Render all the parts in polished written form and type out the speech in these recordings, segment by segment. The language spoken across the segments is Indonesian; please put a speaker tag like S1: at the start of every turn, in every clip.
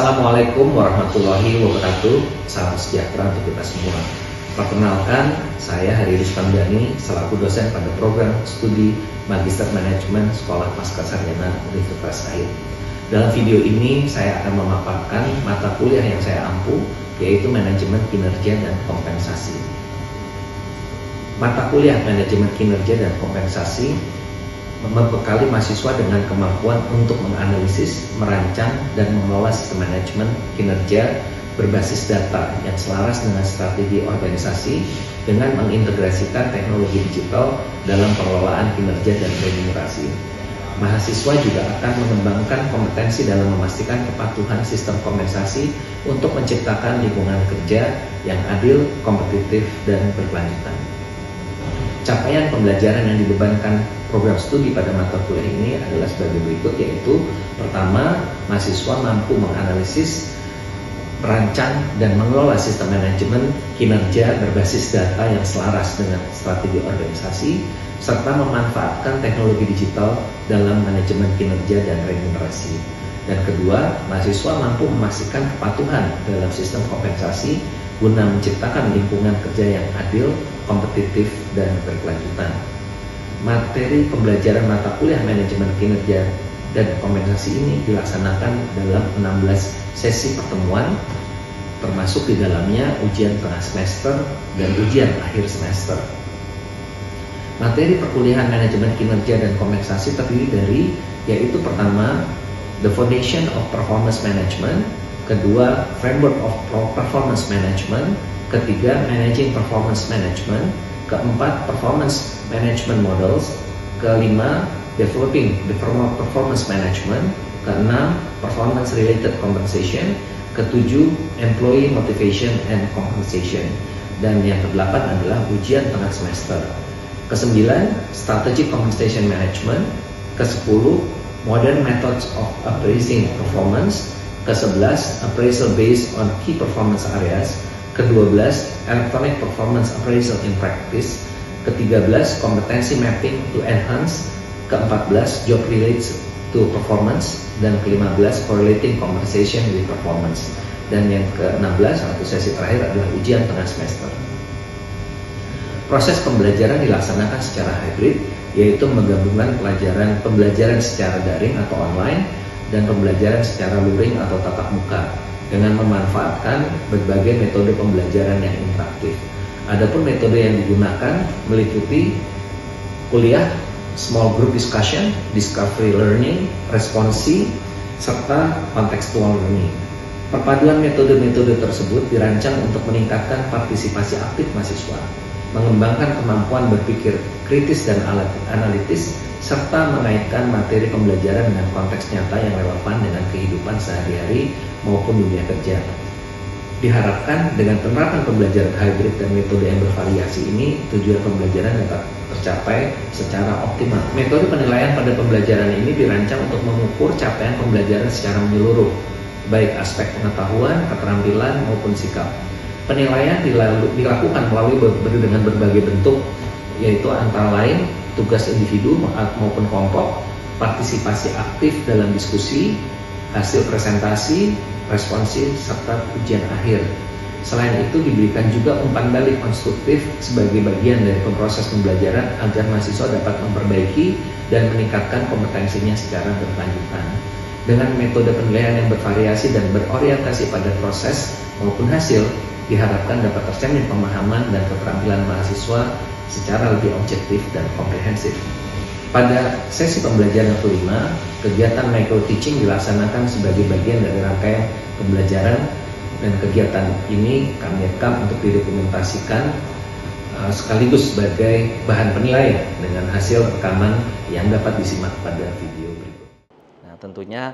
S1: Assalamualaikum warahmatullahi wabarakatuh. Salam sejahtera untuk kita semua. Perkenalkan, saya Hari Rustamdani selaku dosen pada program studi Magister Manajemen Sekolah Pascasarjana Universitas AIR. Dalam video ini saya akan memaparkan mata kuliah yang saya ampu, yaitu Manajemen Kinerja dan Kompensasi. Mata kuliah Manajemen Kinerja dan Kompensasi membekali mahasiswa dengan kemampuan untuk menganalisis, merancang, dan mengelola sistem manajemen kinerja berbasis data yang selaras dengan strategi organisasi dengan mengintegrasikan teknologi digital dalam pengelolaan kinerja dan remunerasi. Mahasiswa juga akan mengembangkan kompetensi dalam memastikan kepatuhan sistem kompensasi untuk menciptakan lingkungan kerja yang adil, kompetitif, dan berkelanjutan. Capaian pembelajaran yang dibebankan program studi pada mata kuliah ini adalah sebagai berikut, yaitu pertama, mahasiswa mampu menganalisis, merancang, dan mengelola sistem manajemen kinerja berbasis data yang selaras dengan strategi organisasi, serta memanfaatkan teknologi digital dalam manajemen kinerja dan remunerasi. Dan kedua, mahasiswa mampu memastikan kepatuhan dalam sistem kompensasi guna menciptakan lingkungan kerja yang adil, kompetitif, dan berkelanjutan. Materi pembelajaran mata kuliah manajemen kinerja dan kompensasi ini dilaksanakan dalam 16 sesi pertemuan, termasuk di dalamnya ujian tengah semester dan ujian akhir semester. Materi perkuliahan manajemen kinerja dan kompensasi terdiri dari, yaitu pertama, The Foundation of Performance Management, kedua, Framework of Performance Management, ketiga, Managing Performance Management, keempat, Performance Management Models, kelima, Developing the Performance Management, keenam, Performance Related Compensation, ketujuh, Employee Motivation and Compensation, dan yang kedelapan adalah ujian tengah semester. Kesembilan, Strategic Compensation Management, kesepuluh, Modern Methods of Appraising Performance, ke-11 Appraisal Based on Key Performance Areas, ke-12 Electronic Performance Appraisal in Practice, ke-13 Competency Mapping to Enhance, ke-14 Job Relates to Performance, dan ke-15 Correlating Compensation with Performance. Dan yang ke-16 atau sesi terakhir adalah ujian tengah semester. Proses pembelajaran dilaksanakan secara hybrid, yaitu menggabungkan pembelajaran secara daring atau online dan pembelajaran secara luring atau tatap muka dengan memanfaatkan berbagai metode pembelajaran yang interaktif. Adapun metode yang digunakan meliputi kuliah, small group discussion, discovery learning, responsi, serta contextual learning. Perpaduan metode-metode tersebut dirancang untuk meningkatkan partisipasi aktif mahasiswa, mengembangkan kemampuan berpikir kritis dan analitis, serta mengaitkan materi pembelajaran dengan konteks nyata yang relevan dengan kehidupan sehari-hari maupun dunia kerja. Diharapkan dengan penerapan pembelajaran hybrid dan metode yang bervariasi ini, tujuan pembelajaran dapat tercapai secara optimal. Metode penilaian pada pembelajaran ini dirancang untuk mengukur capaian pembelajaran secara menyeluruh, baik aspek pengetahuan, keterampilan, maupun sikap. Penilaian dilakukan melalui dengan berbagai bentuk, yaitu antara lain tugas individu maupun kelompok, partisipasi aktif dalam diskusi, hasil presentasi, responsif, serta ujian akhir. Selain itu diberikan juga umpan balik konstruktif sebagai bagian dari proses pembelajaran agar mahasiswa dapat memperbaiki dan meningkatkan kompetensinya secara berkelanjutan. Dengan metode penilaian yang bervariasi dan berorientasi pada proses maupun hasil, diharapkan dapat tercermin pemahaman dan keterampilan mahasiswa secara lebih objektif dan komprehensif. Pada sesi pembelajaran kelima, kegiatan micro teaching dilaksanakan sebagai bagian dari rangkaian pembelajaran, dan kegiatan ini kami rekam untuk didokumentasikan sekaligus sebagai bahan penilaian dengan hasil rekaman yang dapat disimak pada video berikut. Nah, tentunya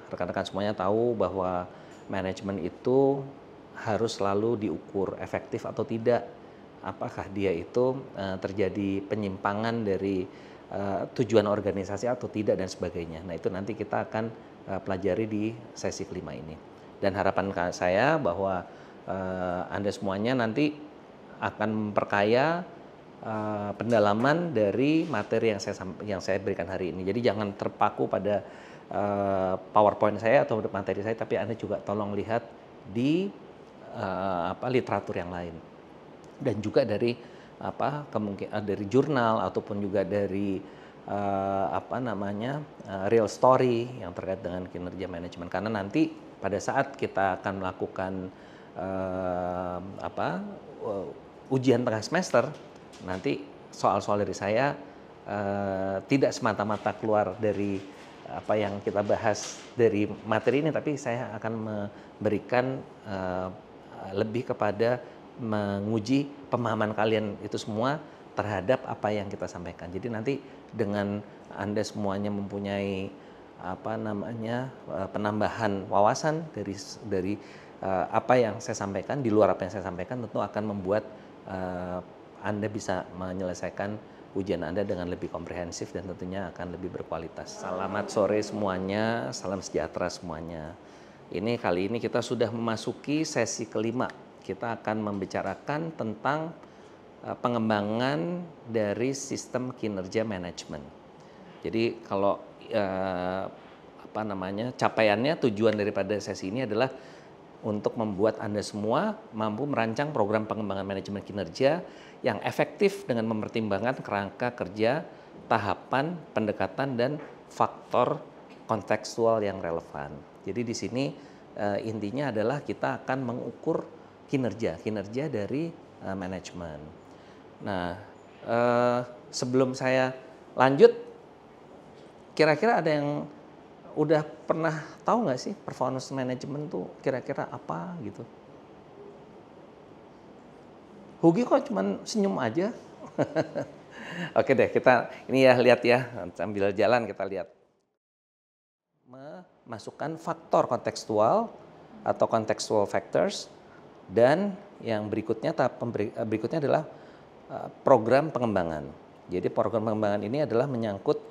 S1: rekan-rekan semuanya tahu bahwa manajemen itu harus selalu diukur efektif atau tidak. Apakah dia itu terjadi penyimpangan dari tujuan organisasi atau tidak dan sebagainya. Nah, itu nanti kita akan pelajari di sesi kelima ini. Dan harapan saya bahwa Anda semuanya nanti akan memperkaya pendalaman dari materi yang saya berikan hari ini. Jadi jangan terpaku pada
S2: PowerPoint saya atau materi saya, tapi Anda juga tolong lihat di literatur yang lain. Dan juga dari dari jurnal ataupun juga dari real story yang terkait dengan kinerja manajemen. Karena nanti pada saat kita akan melakukan ujian tengah semester, nanti soal-soal dari saya tidak semata-mata keluar dari apa yang kita bahas dari materi ini, tapi saya akan memberikan lebih kepada menguji pemahaman kalian itu semua terhadap apa yang kita sampaikan. Jadi nanti dengan Anda semuanya mempunyai penambahan wawasan dari apa yang saya sampaikan, di luar apa yang saya sampaikan, tentu akan membuat Anda bisa menyelesaikan ujian Anda dengan lebih komprehensif dan tentunya akan lebih berkualitas. Selamat sore semuanya, salam sejahtera semuanya. Kali ini kita sudah memasuki sesi kelima. Kita akan membicarakan tentang pengembangan dari sistem kinerja manajemen. Jadi kalau capaiannya, tujuan daripada sesi ini adalah untuk membuat Anda semua mampu merancang program pengembangan manajemen kinerja yang efektif dengan mempertimbangkan kerangka kerja, tahapan, pendekatan, dan faktor kontekstual yang relevan. Jadi di sini intinya adalah kita akan mengukur kinerja dari manajemen. Nah, sebelum saya lanjut, kira-kira ada yang udah pernah tahu nggak sih performance management tuh kira-kira apa gitu? Hugi kok cuman senyum aja. Oke deh, kita ini ya lihat ya, sambil jalan kita lihat. Memasukkan faktor kontekstual atau contextual factors, dan yang berikutnya, tahap berikutnya adalah program pengembangan. Jadi program pengembangan ini adalah menyangkut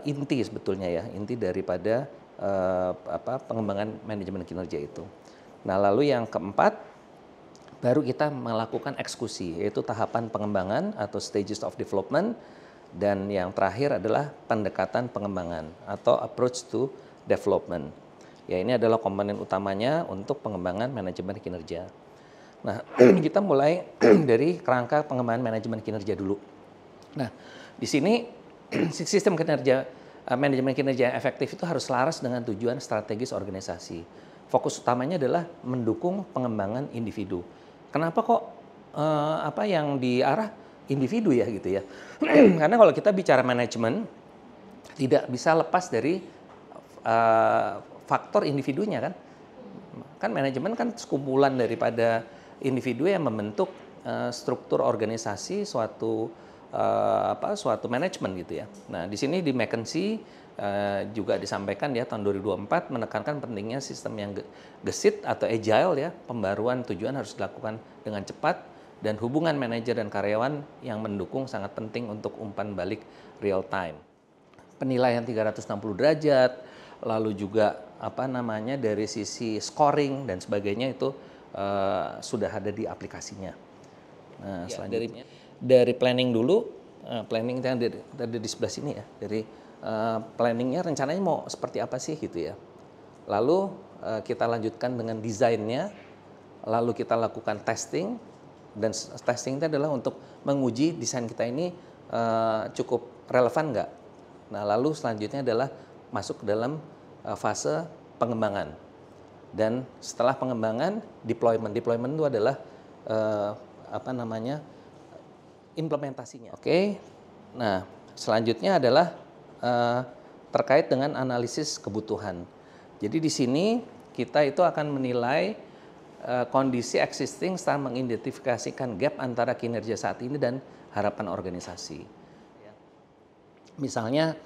S2: inti sebetulnya ya, inti daripada pengembangan manajemen kinerja itu. Nah, lalu yang keempat, baru kita melakukan eksekusi, yaitu tahapan pengembangan atau stages of development, dan yang terakhir adalah pendekatan pengembangan atau approach to development. Ya, ini adalah komponen utamanya untuk pengembangan manajemen kinerja. Nah, kita mulai dari kerangka pengembangan manajemen kinerja dulu. Nah, di sini sistem kinerja manajemen kinerja yang efektif itu harus selaras dengan tujuan strategis organisasi. Fokus utamanya adalah mendukung pengembangan individu. Kenapa kok yang diarah individu ya gitu ya? Karena kalau kita bicara manajemen tidak bisa lepas dari faktor individunya kan. Kan manajemen kan sekumpulan daripada individu yang membentuk struktur organisasi suatu manajemen gitu ya. Nah, di sini di McKinsey juga disampaikan ya tahun 2024 menekankan pentingnya sistem yang gesit atau agile ya, pembaruan tujuan harus dilakukan dengan cepat, dan hubungan manajer dan karyawan yang mendukung sangat penting untuk umpan balik real time. Penilaian 360 derajat, lalu juga dari sisi scoring dan sebagainya itu sudah ada di aplikasinya. Nah, ya, selanjutnya dari planning dulu, planning yang ada di sebelah sini ya, dari planningnya rencananya mau seperti apa sih gitu ya. Lalu kita lanjutkan dengan desainnya, lalu kita lakukan testing, dan testing itu adalah untuk menguji desain kita ini cukup relevan nggak. Nah, lalu selanjutnya adalah masuk ke dalam fase pengembangan, dan setelah pengembangan deployment itu adalah implementasinya. Oke. Nah, selanjutnya adalah terkait dengan analisis kebutuhan. Jadi di sini kita itu akan menilai kondisi existing setelah mengidentifikasikan gap antara kinerja saat ini dan harapan organisasi. Misalnya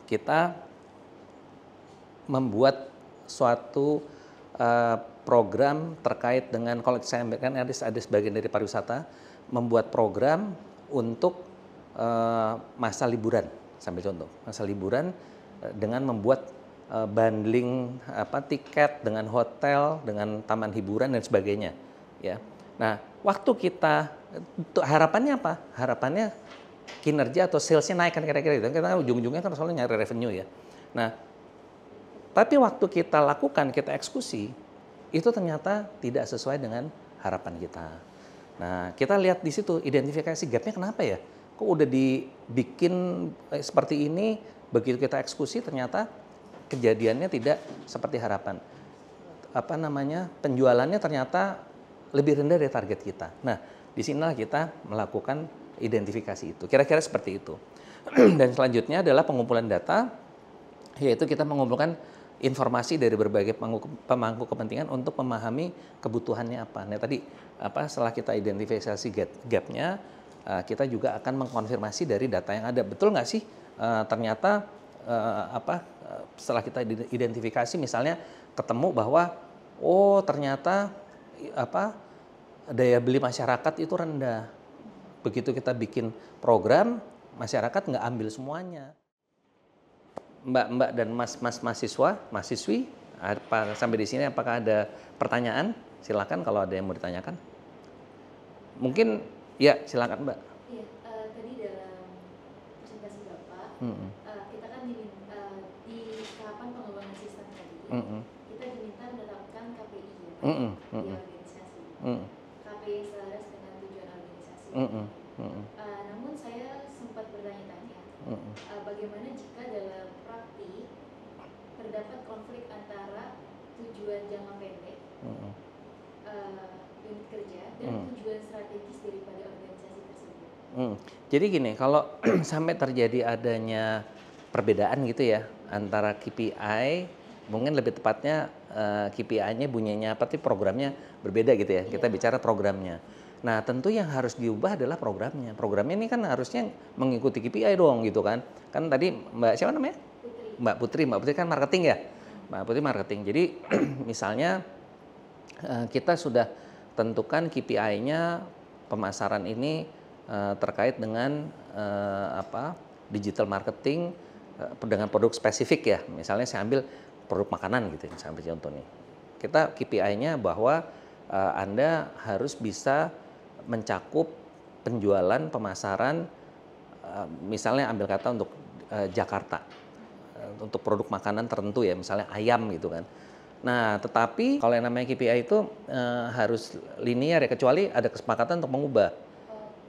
S2: kita membuat suatu program terkait dengan, kalau saya sampaikan ada sebagian dari pariwisata, membuat program untuk masa liburan, sampai contoh masa liburan dengan membuat bundling tiket dengan hotel, dengan taman hiburan dan sebagainya ya. Nah, waktu kita harapannya apa? Harapannya kinerja atau salesnya naik kan kira-kira itu. Kita ujung-ujungnya kan selalu nyari revenue ya. Nah, tapi waktu kita lakukan, kita eksekusi, itu ternyata tidak sesuai dengan harapan kita. Nah, kita lihat di situ identifikasi gapnya kenapa ya? Kok udah dibikin seperti ini, begitu kita eksekusi ternyata kejadiannya tidak seperti harapan. Penjualannya ternyata lebih rendah dari target kita. Nah, disinilah kita melakukan identifikasi itu. Kira-kira seperti itu. Dan selanjutnya adalah pengumpulan data, yaitu kita mengumpulkan informasi dari berbagai pemangku kepentingan untuk memahami kebutuhannya apa. Nah, tadi setelah kita identifikasi gap-nya, kita juga akan mengkonfirmasi dari data yang ada. Betul nggak sih ternyata setelah kita identifikasi misalnya ketemu bahwa ternyata daya beli masyarakat itu rendah. Begitu kita bikin program, masyarakat nggak ambil semuanya. Mbak dan mas mahasiswi, sampai di sini apakah ada pertanyaan? Silakan kalau ada yang mau ditanyakan. Mungkin ya silakan Mbak.
S3: Iya, tadi dalam presentasi Bapak, kita kan diminta di tahapan pengembangan sistem tadi, kita diminta menetapkan KPI ya, di organisasi. KPI selaras dengan tujuan organisasi. Namun saya sempat bertanya-tanya, bagaimana jika dalam praktik terdapat konflik antara tujuan jangka pendek unit kerja dan tujuan strategis daripada organisasi tersebut.
S2: Jadi gini, kalau sampai terjadi adanya perbedaan gitu ya antara KPI, mungkin lebih tepatnya KPI-nya bunyinya apa sih, programnya berbeda gitu ya. Kita bicara programnya. Nah, tentu yang harus diubah adalah programnya. Programnya ini kan harusnya mengikuti KPI dong gitu kan. Kan tadi Mbak siapa namanya?
S3: Putri.
S2: Mbak Putri kan marketing ya. Mbak Putri marketing. Jadi misalnya kita sudah tentukan KPI-nya pemasaran ini terkait dengan digital marketing dengan produk spesifik ya. Misalnya saya ambil produk makanan gitu misalnya contoh nih. Kita KPI-nya bahwa Anda harus bisa mencakup penjualan pemasaran misalnya ambil kata untuk Jakarta untuk produk makanan tertentu ya, misalnya ayam gitu kan. Nah, tetapi kalau yang namanya KPI itu harus linear ya, kecuali ada kesepakatan untuk mengubah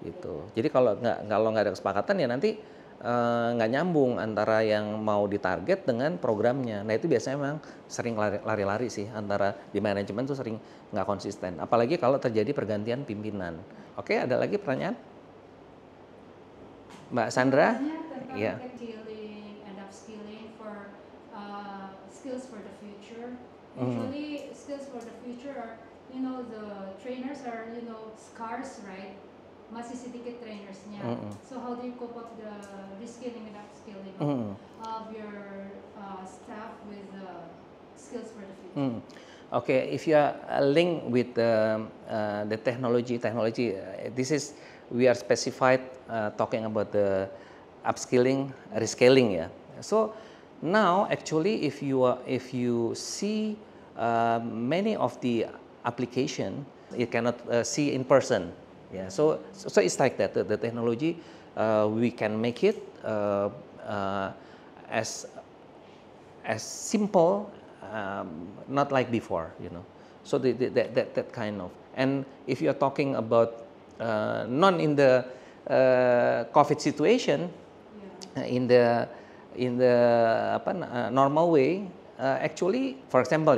S2: gitu. Jadi kalau nggak ada kesepakatan ya nanti nggak nyambung antara yang mau ditarget dengan programnya. Nah, itu biasanya memang sering lari-lari sih, antara di manajemen tuh sering nggak konsisten. Apalagi kalau terjadi pergantian pimpinan. Oke, ada lagi pertanyaan? Mbak Sandra?
S4: Iya. Upskilling and upskilling for skills for the future. Usually skills for the future are, the trainers are, scarce, right? Masih sedikit trainersnya. So how do you cope up the reskilling and upskilling of your staff with skills for the future?
S2: Okay, if you are linked with the technology, we are specified talking about the upskilling, reskilling ya. So now actually if you see many of the application you cannot see in person. Yeah, so it's like that. The technology we can make it as simple, not like before, So that kind of. And if you are talking about non in the COVID situation, in the normal way. Actually, for example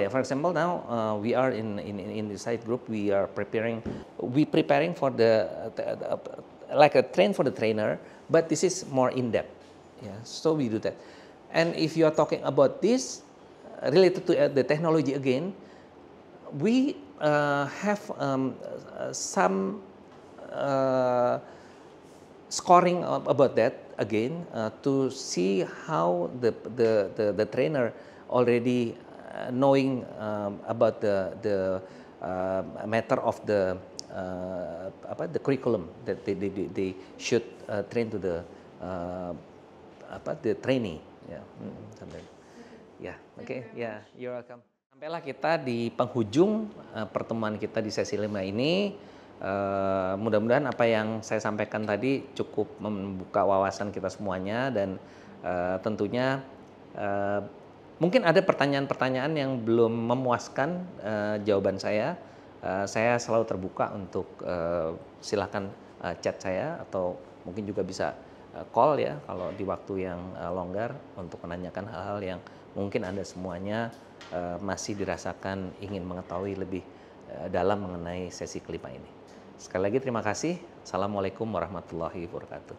S2: now we are in the site group. We are preparing for the like a train for the trainer, but this is more in depth. Yeah, so we do that. And if you are talking about this related to the technology again, we have some scoring about that again to see how the trainer already knowing about the matter of the curriculum that they should train to the trainee. You're welcome. Sampailah kita di penghujung pertemuan kita di sesi 5 ini. Mudah-mudahan apa yang saya sampaikan tadi cukup membuka wawasan kita semuanya, dan tentunya Mungkin ada pertanyaan-pertanyaan yang belum memuaskan jawaban saya. Saya selalu terbuka untuk silakan chat saya atau mungkin juga bisa call ya kalau di waktu yang longgar untuk menanyakan hal-hal yang mungkin Anda semuanya masih dirasakan ingin mengetahui lebih dalam mengenai sesi kelima ini. Sekali lagi terima kasih. Assalamualaikum warahmatullahi wabarakatuh.